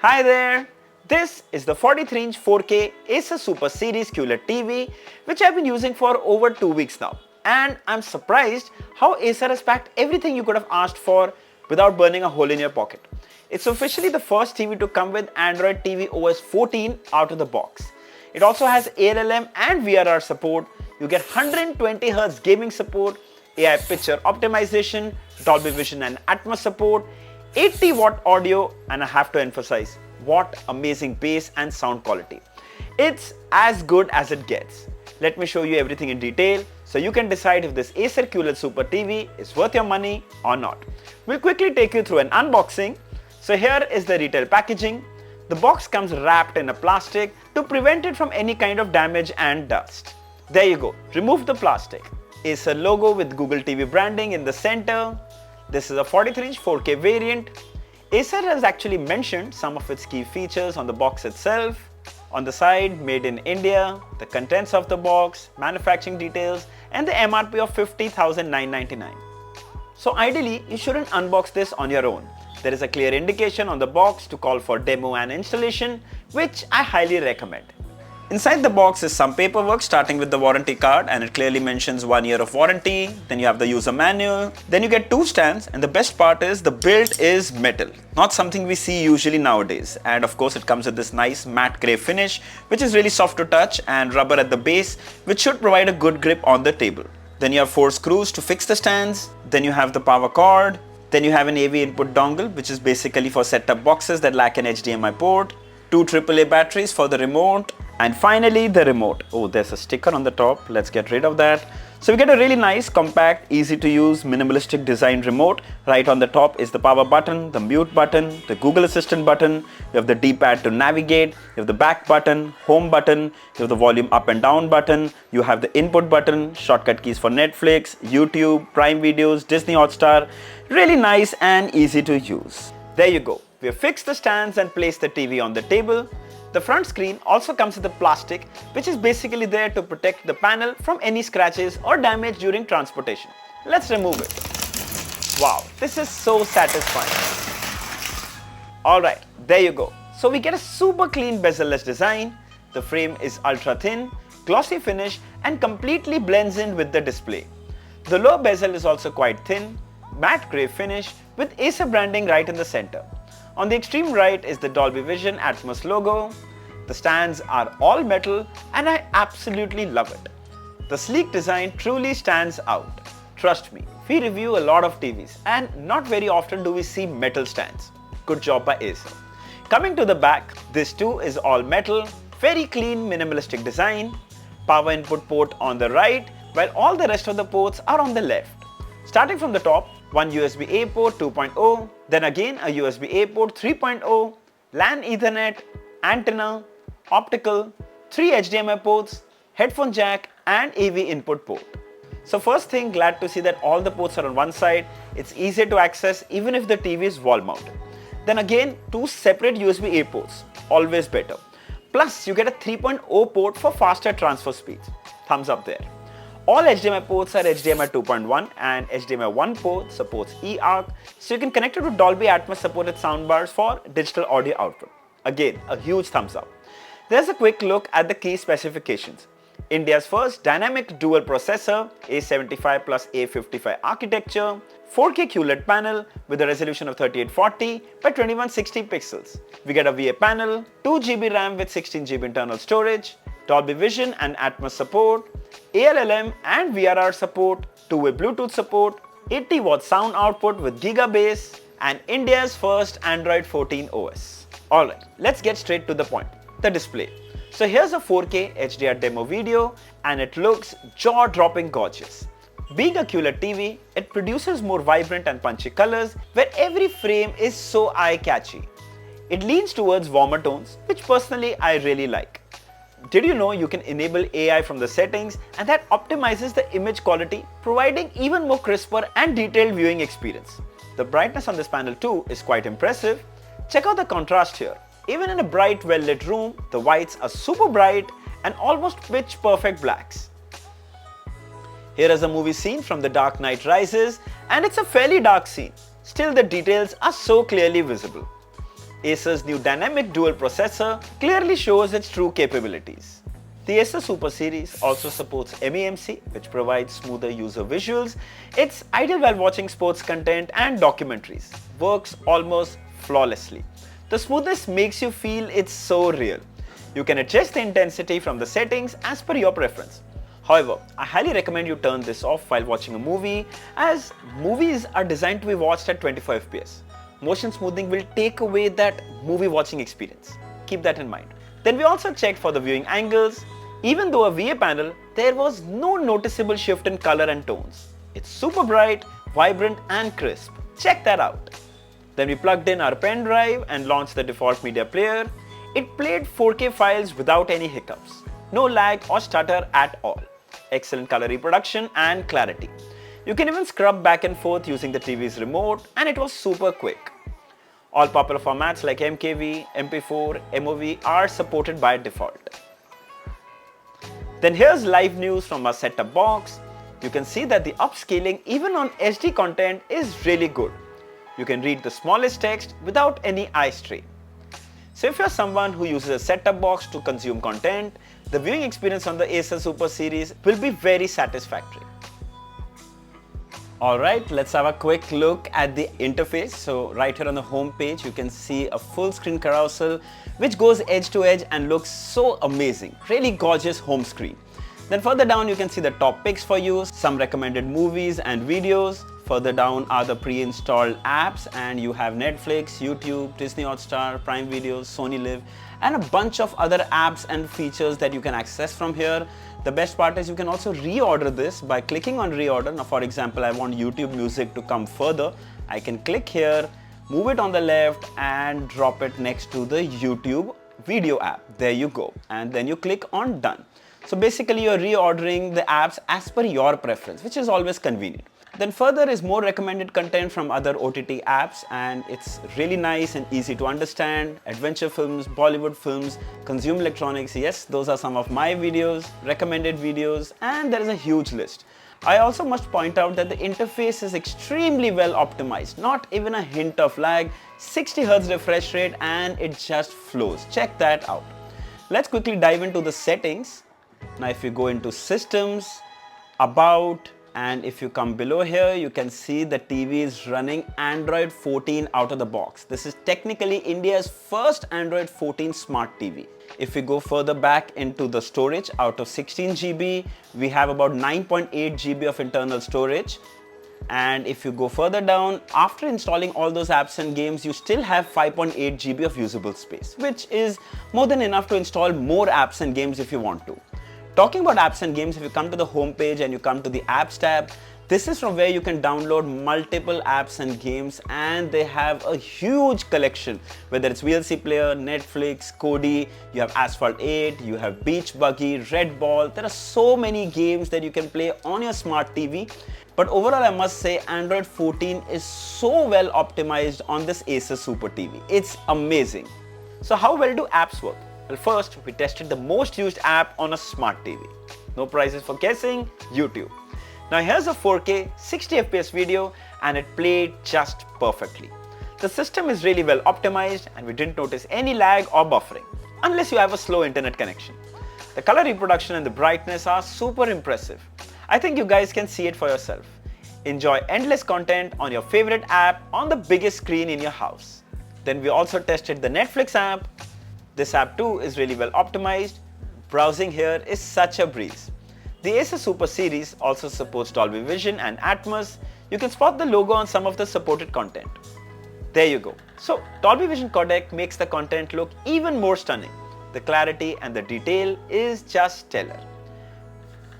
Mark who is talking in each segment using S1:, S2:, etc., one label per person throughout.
S1: Hi there! This is the 43-inch 4K Acer Super Series QLED TV which I've been using for over 2 weeks now. And I'm surprised how Acer has packed everything you could have asked for without burning a hole in your pocket. It's officially the first TV to come with Android TV OS 14 out of the box. It also has ALLM and VRR support. You get 120Hz gaming support, AI picture optimization, Dolby Vision and Atmos support, 80-watt audio, and I have to emphasize, what amazing bass and sound quality. It's as good as it gets. Let me show you everything in detail so you can decide if this Acer QLED Super TV is worth your money or not. We'll quickly take you through an unboxing. So here is the retail packaging. The box comes wrapped in a plastic to prevent it from any kind of damage and dust. There you go, remove the plastic. Acer logo with Google TV branding in the center. This is a 43-inch 4K variant. Acer has actually mentioned some of its key features on the box itself. On the side, made in India, the contents of the box, manufacturing details, and the MRP of $50,999. So ideally, you shouldn't unbox this on your own. There is a clear indication on the box to call for demo and installation, which I highly recommend. Inside the box is some paperwork starting with the warranty card, and it clearly mentions 1 year of warranty. Then you have the user manual. Then you get 2 stands, and the best part is the build is metal. Not something we see usually nowadays. And of course it comes with this nice matte grey finish, which is really soft to touch, and rubber at the base, which should provide a good grip on the table. Then you have 4 screws to fix the stands. Then you have the power cord. Then you have an AV input dongle, which is basically for set-top boxes that lack an HDMI port. 2 AAA batteries for the remote. And finally, the remote. Oh, there's a sticker on the top. Let's get rid of that. So we get a really nice, compact, easy to use, minimalistic design remote. Right on the top is the power button, the mute button, the Google Assistant button. You have the D-pad to navigate. You have the back button, home button. You have the volume up and down button. You have the input button, shortcut keys for Netflix, YouTube, Prime Videos, Disney Hotstar. Really nice and easy to use. There you go. We have fixed the stands and placed the TV on the table. The front screen also comes with a plastic, which is basically there to protect the panel from any scratches or damage during transportation. Let's remove it. Wow, this is so satisfying. Alright, there you go. So we get a super clean bezel-less design. The frame is ultra thin, glossy finish, and completely blends in with the display. The lower bezel is also quite thin, matte grey finish with Acer branding right in the center. On the extreme right is the Dolby Vision Atmos logo. The stands are all metal and I absolutely love it. The sleek design truly stands out. Trust me, we review a lot of TVs and not very often do we see metal stands. Good job by Acer. Coming to the back, this too is all metal, very clean minimalistic design. Power input port on the right, while all the rest of the ports are on the left. Starting from the top, one USB-A port 2.0, then again a USB-A port 3.0, LAN Ethernet, antenna, optical, 3 HDMI ports, headphone jack and AV input port. So first thing, glad to see that all the ports are on one side. It's easier to access even if the TV is wall mounted. Then again 2 separate USB-A ports, always better. Plus you get a 3.0 port for faster transfer speeds. Thumbs up there. All HDMI ports are HDMI 2.1 and HDMI 1 port supports eARC, so you can connect it to Dolby Atmos supported soundbars for digital audio output. Again, a huge thumbs up. There's a quick look at the key specifications. India's first dynamic dual processor, A75 plus A55 architecture, 4K QLED panel with a resolution of 3840 by 2160 pixels. We get a VA panel, 2GB RAM with 16GB internal storage, Dolby Vision and Atmos support, ALLM and VRR support, 2-way Bluetooth support, 80-watt sound output with Gigabass, and India's first Android 14 OS. Alright, let's get straight to the point. The display. So here's a 4K HDR demo video and it looks jaw-dropping gorgeous. Being a QLED TV, it produces more vibrant and punchy colors where every frame is so eye-catchy. It leans towards warmer tones, which personally I really like. Did you know you can enable AI from the settings and that optimizes the image quality, providing even more crisper and detailed viewing experience. The brightness on this panel too is quite impressive. Check out the contrast here. Even in a bright, well-lit room, the whites are super bright and almost pitch-perfect blacks. Here is a movie scene from The Dark Knight Rises, and it's a fairly dark scene. Still, the details are so clearly visible. Acer's new dynamic dual processor clearly shows its true capabilities. The Acer Super Series also supports MEMC, which provides smoother user visuals. It's ideal while watching sports content and documentaries. Works almost flawlessly. The smoothness makes you feel it's so real. You can adjust the intensity from the settings as per your preference. However, I highly recommend you turn this off while watching a movie, as movies are designed to be watched at 25 fps. Motion smoothing will take away that movie watching experience. Keep that in mind. Then we also checked for the viewing angles. Even though a VA panel, there was no noticeable shift in color and tones. It's super bright, vibrant and crisp. Check that out. Then we plugged in our pen drive and launched the default media player. It played 4K files without any hiccups. No lag or stutter at all. Excellent color reproduction and clarity. You can even scrub back and forth using the TV's remote, and it was super quick. All popular formats like MKV, MP4, MOV are supported by default. Then here's live news from our set-top box. You can see that the upscaling even on SD content is really good. You can read the smallest text without any eye strain. So if you're someone who uses a set-top box to consume content, the viewing experience on the Acer Super Series will be very satisfactory. Alright, let's have a quick look at the interface. So right here on the home page, you can see a full screen carousel which goes edge to edge and looks so amazing. Really gorgeous home screen. Then further down you can see the top picks for you, some recommended movies and videos. Further down are the pre-installed apps, and you have Netflix, YouTube, Disney Hotstar, Prime Videos, Sony Live, and a bunch of other apps and features that you can access from here. The best part is you can also reorder this by clicking on reorder. Now for example, I want YouTube music to come further. I can click here, move it on the left and drop it next to the YouTube video app. There you go. And then you click on done. So basically you're reordering the apps as per your preference, which is always convenient. Then further is more recommended content from other OTT apps, and it's really nice and easy to understand. Adventure films, Bollywood films, consumer electronics, yes, those are some of my videos, recommended videos, and there is a huge list. I also must point out that the interface is extremely well optimized, not even a hint of lag, 60 Hz refresh rate, and it just flows. Check that out. Let's quickly dive into the settings. Now if you go into systems, about, and if you come below here, you can see the TV is running Android 14 out of the box. This is technically India's first Android 14 smart TV. If we go further back into the storage, out of 16 GB, we have about 9.8 GB of internal storage. And if you go further down, after installing all those apps and games, you still have 5.8 GB of usable space, which is more than enough to install more apps and games if you want to. Talking about apps and games, if you come to the home page and you come to the apps tab, this is from where you can download multiple apps and games, and they have a huge collection, whether it's VLC Player, Netflix, Kodi, you have Asphalt 8, you have Beach Buggy, Red Ball. There are so many games that you can play on your smart TV. But overall, I must say Android 14 is so well optimized on this Acer Super TV. It's amazing. So how well do apps work? Well, first, we tested the most used app on a smart TV. No prizes for guessing, YouTube. Now here's a 4K 60 FPS video, and it played just perfectly. The system is really well optimized, and we didn't notice any lag or buffering, unless you have a slow internet connection. The color reproduction and the brightness are super impressive. I think you guys can see it for yourself. Enjoy endless content on your favorite app on the biggest screen in your house. Then we also tested the Netflix app. This app too is really well optimized. Browsing here is such a breeze. The Acer Super Series also supports Dolby Vision and Atmos. You can spot the logo on some of the supported content. There you go. So Dolby Vision codec makes the content look even more stunning. The clarity and the detail is just stellar.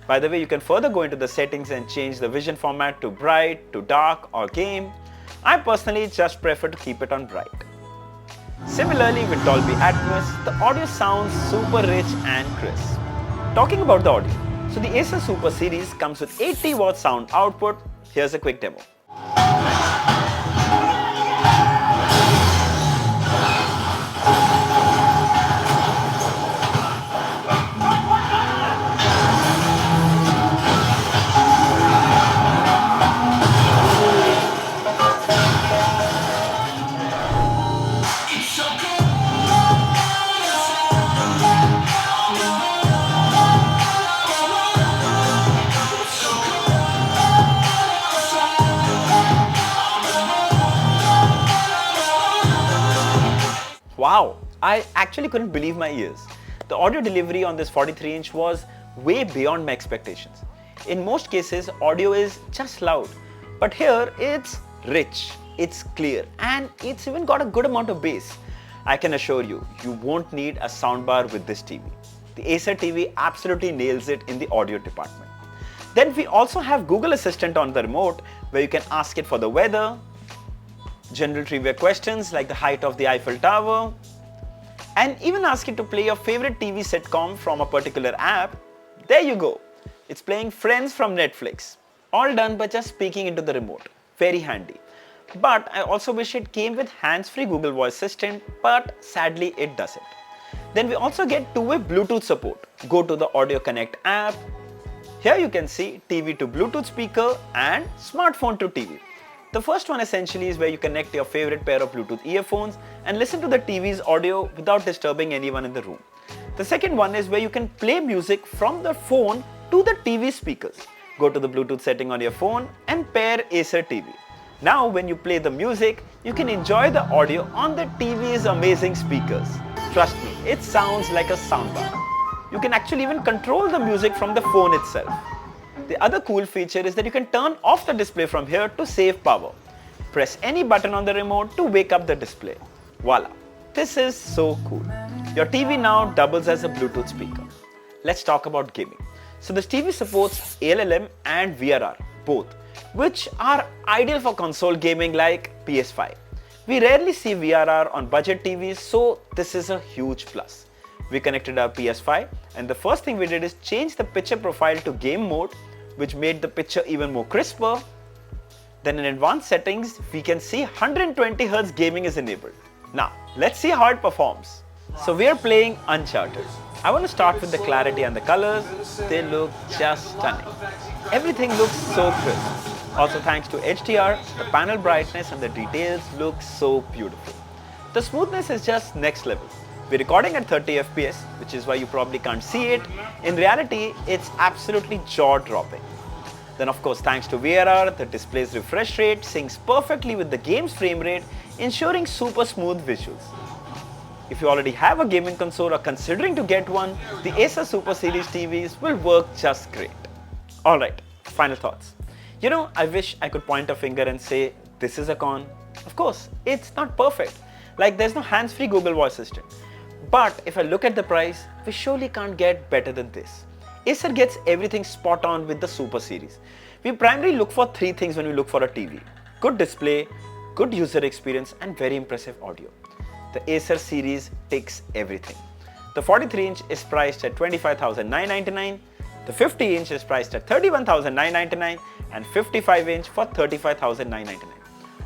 S1: By the way, you can further go into the settings and change the vision format to bright, to dark or game. I personally just prefer to keep it on bright. Similarly with Dolby Atmos, the audio sounds super rich and crisp. Talking about the audio, so the Acer Super Series comes with 80 watt sound output. Here's a quick demo.
S2: So
S1: Wow, I actually couldn't believe my ears. The audio delivery on this 43-inch was way beyond my expectations. In most cases, audio is just loud, but here it's rich, it's clear, and it's even got a good amount of bass. I can assure you, you won't need a soundbar with this TV. The Acer TV absolutely nails it in the audio department. Then we also have Google Assistant on the remote, where you can ask it for the weather, general trivia questions like the height of the Eiffel Tower, and even ask it to play your favorite TV sitcom from a particular app. There you go. It's playing Friends from Netflix. All done by just speaking into the remote. Very handy. But I also wish it came with hands-free Google Voice Assistant, but sadly it doesn't. Then we also get two-way Bluetooth support. Go to the Audio Connect app. Here you can see TV to Bluetooth speaker and smartphone to TV. The first one essentially is where you connect your favorite pair of Bluetooth earphones and listen to the TV's audio without disturbing anyone in the room. The second one is where you can play music from the phone to the TV speakers. Go to the Bluetooth setting on your phone and pair Acer TV. Now when you play the music, you can enjoy the audio on the TV's amazing speakers. Trust me, it sounds like a soundbar. You can actually even control the music from the phone itself. The other cool feature is that you can turn off the display from here to save power. Press any button on the remote to wake up the display. Voila! This is so cool. Your TV now doubles as a Bluetooth speaker. Let's talk about gaming. So this TV supports ALLM and VRR, both, which are ideal for console gaming like PS5. We rarely see VRR on budget TVs, so this is a huge plus. We connected our PS5 and the first thing we did is change the picture profile to game mode, which made the picture even more crisper. Then in advanced settings, we can see 120Hz gaming is enabled. Now, let's see how it performs. So we are playing Uncharted. I want to start with the clarity and the colors. They look just stunning. Everything looks so crisp. Also thanks to HDR, the panel brightness and the details look so beautiful. The smoothness is just next level. We're recording at 30 FPS, which is why you probably can't see it. In reality, it's absolutely jaw-dropping. Then of course, thanks to VRR, the display's refresh rate syncs perfectly with the game's frame rate, ensuring super smooth visuals. If you already have a gaming console or considering to get one, the Acer Super Series TVs will work just great. Alright, final thoughts. You know, I wish I could point a finger and say, this is a con. Of course, it's not perfect. Like there's no hands-free Google Voice Assistant. But if I look at the price, we surely can't get better than this. Acer gets everything spot on with the Super Series. We primarily look for three things when we look for a TV. Good display, good user experience and very impressive audio. The Acer series ticks everything. The 43-inch is priced at $25,999, the 50-inch is priced at $31,999 and 55-inch for $35,999.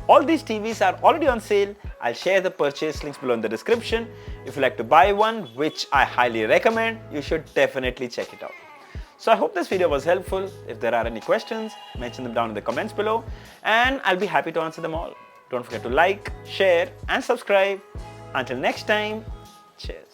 S1: All these TVs are already on sale. I'll share the purchase links below in the description. If you like to buy one, which I highly recommend, you should definitely check it out. So I hope this video was helpful. If there are any questions, mention them down in the comments below and I'll be happy to answer them all. Don't forget to like, share and subscribe. Until next time, cheers.